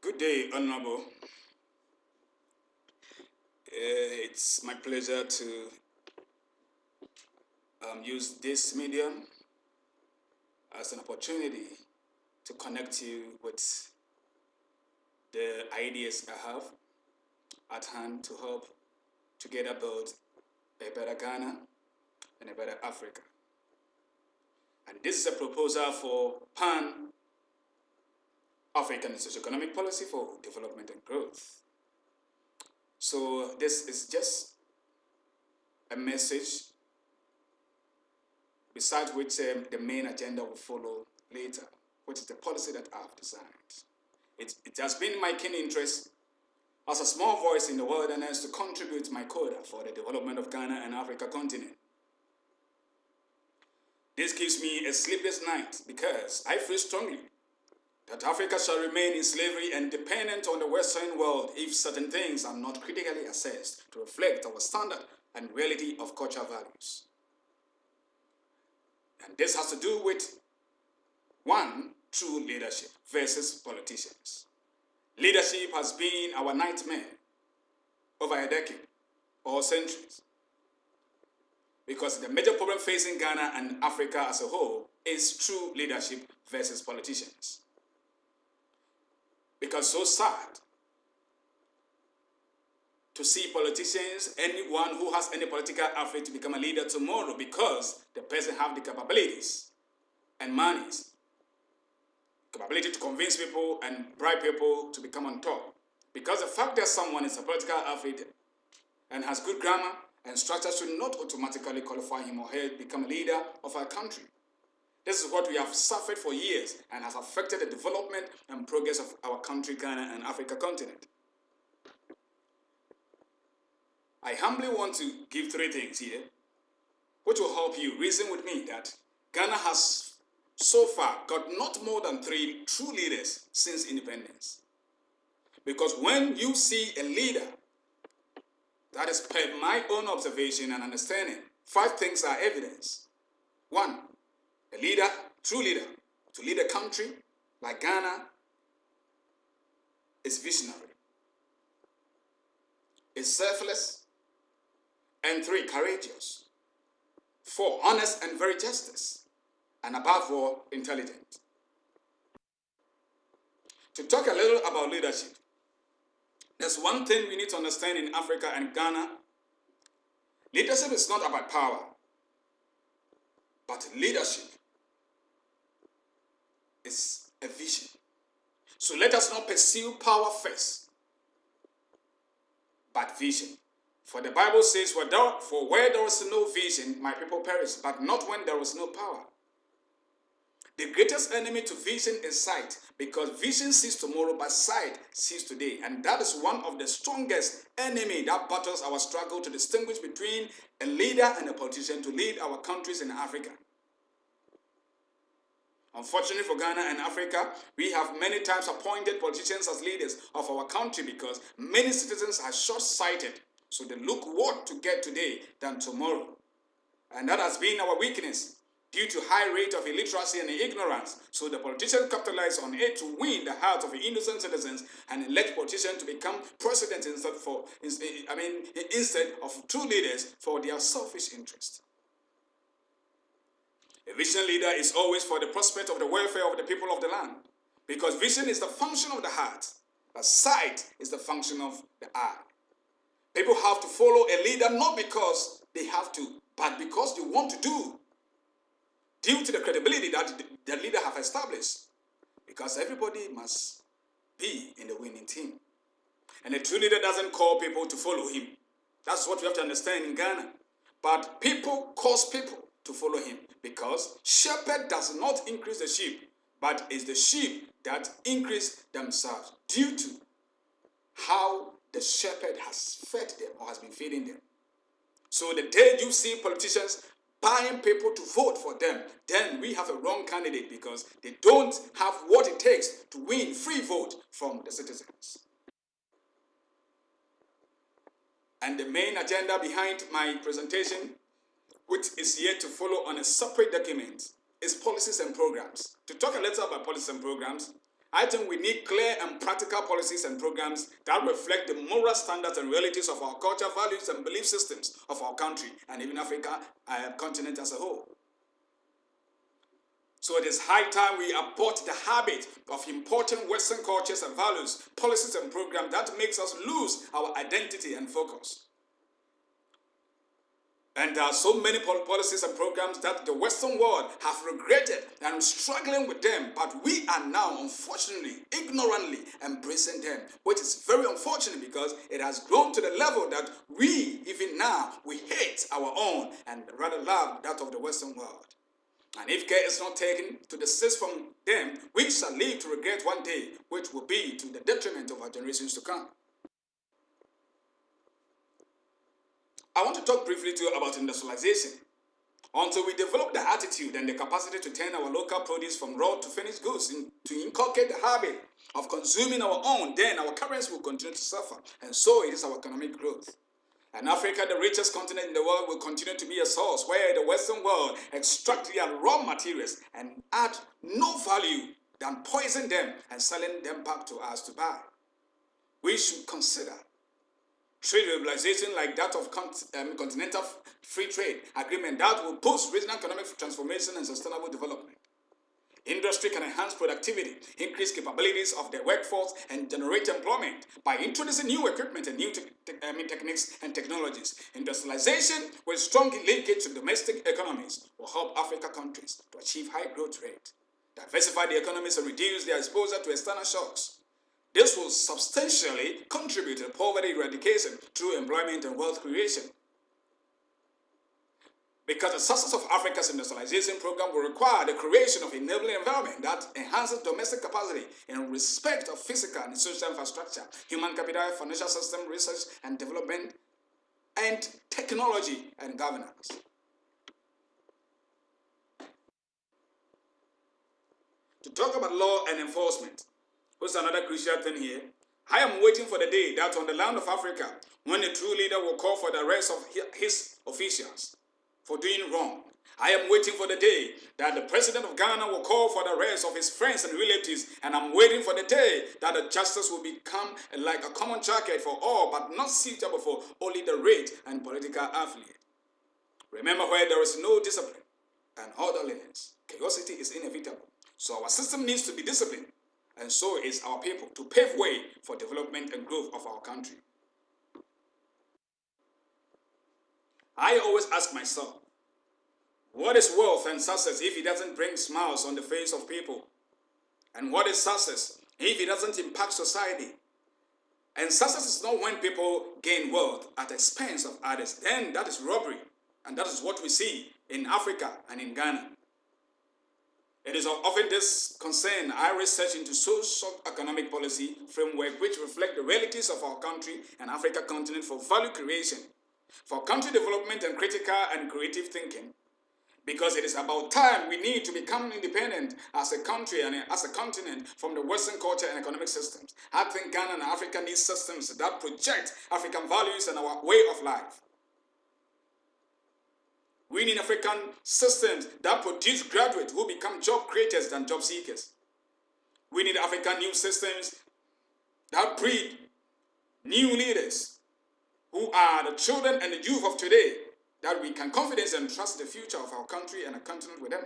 Good day, Honorable. It's my pleasure to use this medium as an opportunity to connect you with the ideas I have at hand to help together build a better Ghana and a better Africa. And this is a proposal for Pan-African socio-economic policy for development and growth. So this is just a message besides which the main agenda will follow later, which is the policy that I've designed. It has been my keen interest as a small voice in the wilderness to contribute my quota for the development of Ghana and Africa continent. This gives me a sleepless night because I feel strongly that Africa shall remain in slavery and dependent on the Western world if certain things are not critically assessed to reflect our standard and reality of cultural values. And this has to do with one, true leadership versus politicians. Leadership has been our nightmare over a decade or centuries, because the major problem facing Ghana and Africa as a whole is true leadership versus politicians. Because so sad to see politicians, anyone who has any political affiliation, to become a leader tomorrow because the person have the capabilities and monies, capability to convince people and bribe people to become on top. Because the fact that someone is a political athlete and has good grammar and structure should not automatically qualify him or her to become a leader of our country. This is what we have suffered for years and has affected the development and progress of our country, Ghana and Africa continent. I humbly want to give three things here, which will help you reason with me that Ghana has so far got not more than 3 true leaders since independence. Because when you see a leader, that is per my own observation and understanding, 5 things are evidence. 1, a leader, true leader, to lead a country like Ghana is visionary, is selfless, and 3, courageous. 4, honest and very justice, and above all, intelligent. To talk a little about leadership, there's one thing we need to understand in Africa and Ghana. Leadership is not about power, but leadership is a vision. So let us not pursue power first, but vision. For the Bible says, for where there is no vision, my people perish, but not when there is no power. The greatest enemy to vision is sight, because vision sees tomorrow, but sight sees today. And that is one of the strongest enemy that battles our struggle to distinguish between a leader and a politician to lead our countries in Africa. Unfortunately for Ghana and Africa, we have many times appointed politicians as leaders of our country because many citizens are short-sighted. So they look what to get today than tomorrow. And that has been our weakness due to high rate of illiteracy and ignorance. So the politicians capitalize on it to win the hearts of the innocent citizens and elect politicians to become president instead of true leaders for their selfish interest. A vision leader is always for the prospect of the welfare of the people of the land, because vision is the function of the heart, but sight is the function of the eye. People have to follow a leader not because they have to, but because they want to do, due to the credibility that the leader have established. Because everybody must be in the winning team. And a true leader doesn't call people to follow him. That's what we have to understand in Ghana. But people cause people to follow him, because shepherd does not increase the sheep, but it's the sheep that increase themselves due to how the shepherd has fed them or has been feeding them. So the day you see politicians buying people to vote for them, then we have a wrong candidate, because they don't have what it takes to win free vote from the citizens. And the main agenda behind my presentation, which is yet to follow on a separate document, is policies and programs. To talk a little about policies and programs, I think we need clear and practical policies and programs that reflect the moral standards and realities of our culture, values, and belief systems of our country and even Africa continent as a whole. So it is high time we abort the habit of importing Western cultures and values, policies and programs that makes us lose our identity and focus. And there are so many policies and programs that the Western world have regretted and struggling with them, but we are now, unfortunately, ignorantly embracing them, which is very unfortunate because it has grown to the level that we, even now, we hate our own and rather love that of the Western world. And if care is not taken to desist from them, we shall live to regret one day, which will be to the detriment of our generations to come. I want to talk briefly to you about industrialization. Until we develop the attitude and the capacity to turn our local produce from raw to finished goods to inculcate the habit of consuming our own, then our currency will continue to suffer, and so it is our economic growth. And Africa, the richest continent in the world, will continue to be a source where the Western world extract their raw materials and add no value than poison them and selling them back to us to buy. We should consider trade liberalization like that of continental free trade agreement that will boost regional economic transformation and sustainable development. Industry can enhance productivity, increase capabilities of the workforce, and generate employment by introducing new equipment and new techniques and technologies. Industrialization, with strong linkage to domestic economies, will help African countries to achieve high growth rate, diversify the economies, and reduce their exposure to external shocks. This will substantially contribute to poverty eradication through employment and wealth creation. Because the success of Africa's industrialization program will require the creation of an enabling environment that enhances domestic capacity in respect of physical and social infrastructure, human capital, financial system, research and development, and technology and governance. To talk about law and enforcement, which is another crucial thing here, I am waiting for the day that on the land of Africa, when a true leader will call for the arrest of his officials for doing wrong. I am waiting for the day that the president of Ghana will call for the arrest of his friends and relatives, and I'm waiting for the day that the justice will become like a common jacket for all, but not suitable for only the rich and political affiliate. Remember, where there is no discipline and orderliness, chaosity is inevitable. So our system needs to be disciplined, and so is our people, to pave way for development and growth of our country. I always ask myself, what is wealth and success if it doesn't bring smiles on the face of people? And what is success if it doesn't impact society? And success is not when people gain wealth at the expense of others. Then that is robbery. And that is what we see in Africa and in Ghana. It is often this concern I research into socio-economic policy framework which reflect the realities of our country and Africa continent for value creation, for country development and critical and creative thinking. Because it is about time we need to become independent as a country and as a continent from the Western culture and economic systems. I think Ghana and Africa need systems that project African values and our way of life. We need African systems that produce graduates who become job creators than job seekers. We need African new systems that breed new leaders who are the children and the youth of today, that we can confidence and trust the future of our country and a continent with them.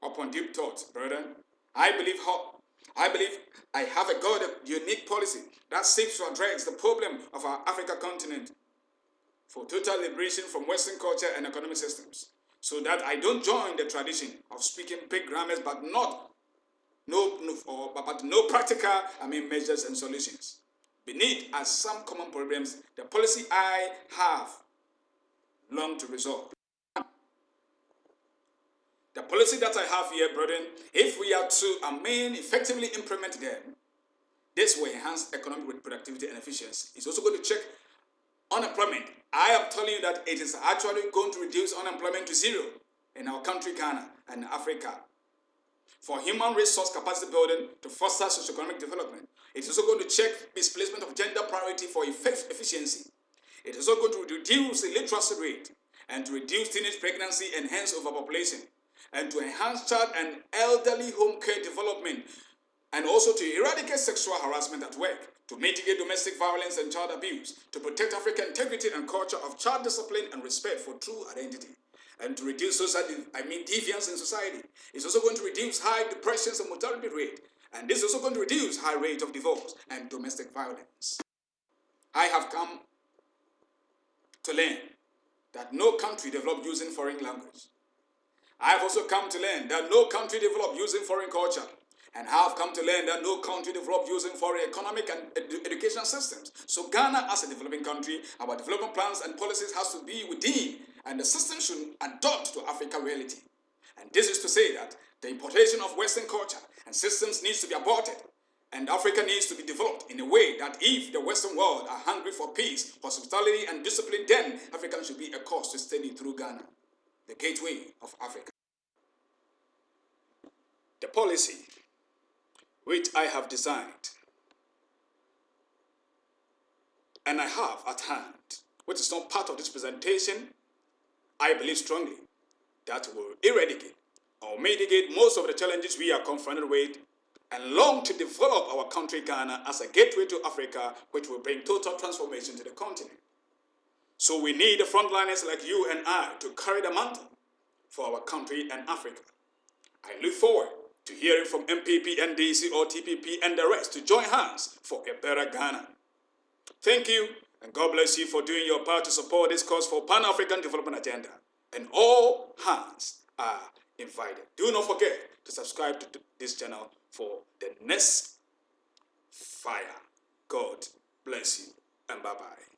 Upon deep thoughts, brethren, I believe I have a God unique policy that seeks to address the problem of our Africa continent for total liberation from Western culture and economic systems, so that I don't join the tradition of speaking big grammars but no practical measures and solutions. Beneath are some common problems, the policy I have long to resolve. The policy that I have here, brethren, if we are to effectively implement them, this will enhance economic productivity and efficiency. It's also going to check unemployment. I am telling you that it is actually going to reduce unemployment to zero in our country, Ghana, and Africa. For human resource capacity building to foster socio-economic development. It is also going to check displacement of gender priority for efficiency. It is also going to reduce the illiteracy rate and to reduce teenage pregnancy and hence overpopulation, and to enhance child and elderly home care development and also to eradicate sexual harassment at work, to mitigate domestic violence and child abuse, to protect African integrity and culture of child discipline and respect for true identity, and to reduce deviance in society. It's also going to reduce high depressions and mortality rate, and this is also going to reduce high rate of divorce and domestic violence. I have come to learn that no country developed using foreign language. I have also come to learn that no country developed using foreign culture. And I have come to learn that no country developed using foreign economic and educational systems. So Ghana, as a developing country, our development plans and policies has to be within, and the system should adapt to African reality. And this is to say that the importation of Western culture and systems needs to be aborted. And Africa needs to be developed in a way that if the Western world are hungry for peace, hospitality, and discipline, then Africa should be a cause to steady through Ghana, the gateway of Africa. The policy which I have designed and I have at hand, which is not part of this presentation, I believe strongly that will eradicate or mitigate most of the challenges we are confronted with and long to develop our country Ghana as a gateway to Africa, which will bring total transformation to the continent. So we need the frontliners like you and I to carry the mantle for our country and Africa. I look forward to hearing from MPP, NDC, or TPP and the rest to join hands for a better Ghana. Thank you, and God bless you for doing your part to support this cause for Pan-African Development Agenda. And all hands are invited. Do not forget to subscribe to this channel for the next fire. God bless you, and bye-bye.